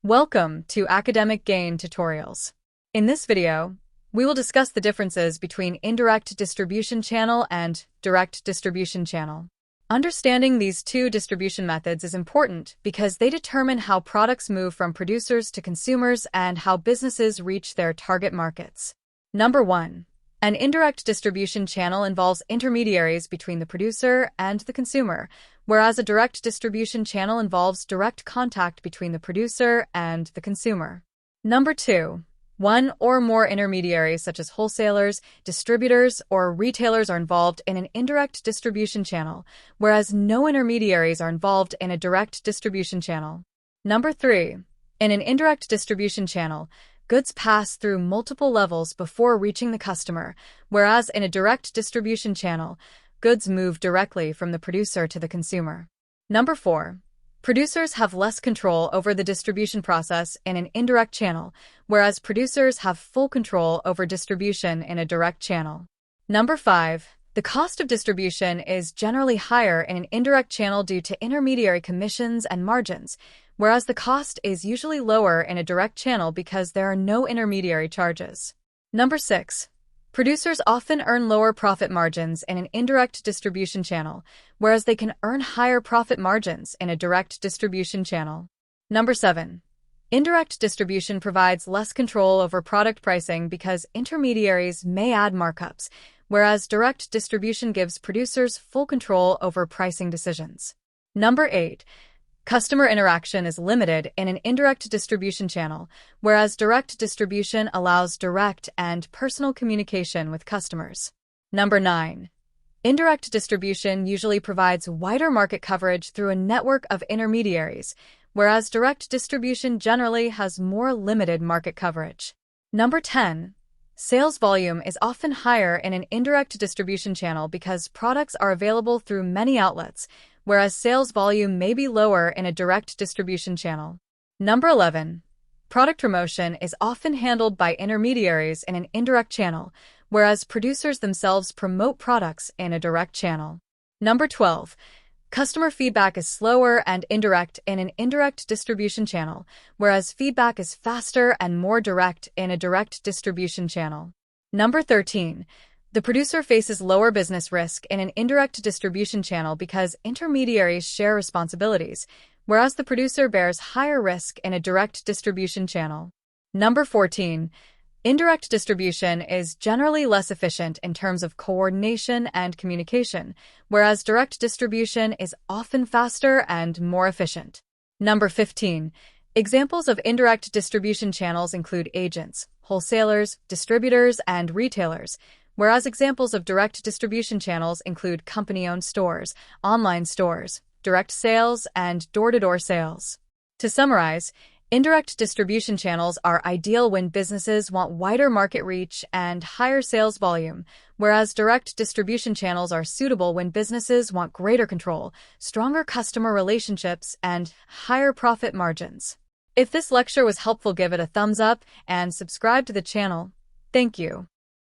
Welcome to Academic Gain Tutorials. In this video, we will discuss the differences between indirect distribution channel and direct distribution channel. Understanding these two distribution methods is important because they determine how products move from producers to consumers and how businesses reach their target markets. Number 1. An indirect distribution channel involves intermediaries between the producer and the consumer, whereas a direct distribution channel involves direct contact between the producer and the consumer. Number 2. One or more intermediaries such as wholesalers, distributors, or retailers are involved in an indirect distribution channel, whereas no intermediaries are involved in a direct distribution channel. Number 3. In an indirect distribution channel, goods pass through multiple levels before reaching the customer, whereas in a direct distribution channel, goods move directly from the producer to the consumer. Number 4. Producers have less control over the distribution process in an indirect channel, whereas producers have full control over distribution in a direct channel. Number 5. The cost of distribution is generally higher in an indirect channel due to intermediary commissions and margins, whereas the cost is usually lower in a direct channel because there are no intermediary charges. Number 6. Producers often earn lower profit margins in an indirect distribution channel, whereas they can earn higher profit margins in a direct distribution channel. Number 7. Indirect distribution provides less control over product pricing because intermediaries may add markups, whereas direct distribution gives producers full control over pricing decisions. Number 8. Customer interaction is limited in an indirect distribution channel, whereas direct distribution allows direct and personal communication with customers. Number 9. Indirect distribution usually provides wider market coverage through a network of intermediaries, whereas direct distribution generally has more limited market coverage. Number 10. Sales volume is often higher in an indirect distribution channel because products are available through many outlets, whereas sales volume may be lower in a direct distribution channel. Number 11. Product promotion is often handled by intermediaries in an indirect channel, whereas producers themselves promote products in a direct channel. Number 12. Customer feedback is slower and indirect in an indirect distribution channel, whereas feedback is faster and more direct in a direct distribution channel. Number 13. The producer faces lower business risk in an indirect distribution channel because intermediaries share responsibilities, whereas the producer bears higher risk in a direct distribution channel. Number 14. Indirect distribution is generally less efficient in terms of coordination and communication, whereas direct distribution is often faster and more efficient. Number 15. Examples of indirect distribution channels include agents, wholesalers, distributors, and retailers, whereas examples of direct distribution channels include company-owned stores, online stores, direct sales, and door-to-door sales. To summarize, indirect distribution channels are ideal when businesses want wider market reach and higher sales volume, whereas direct distribution channels are suitable when businesses want greater control, stronger customer relationships, and higher profit margins. If this lecture was helpful, give it a thumbs up and subscribe to the channel. Thank you.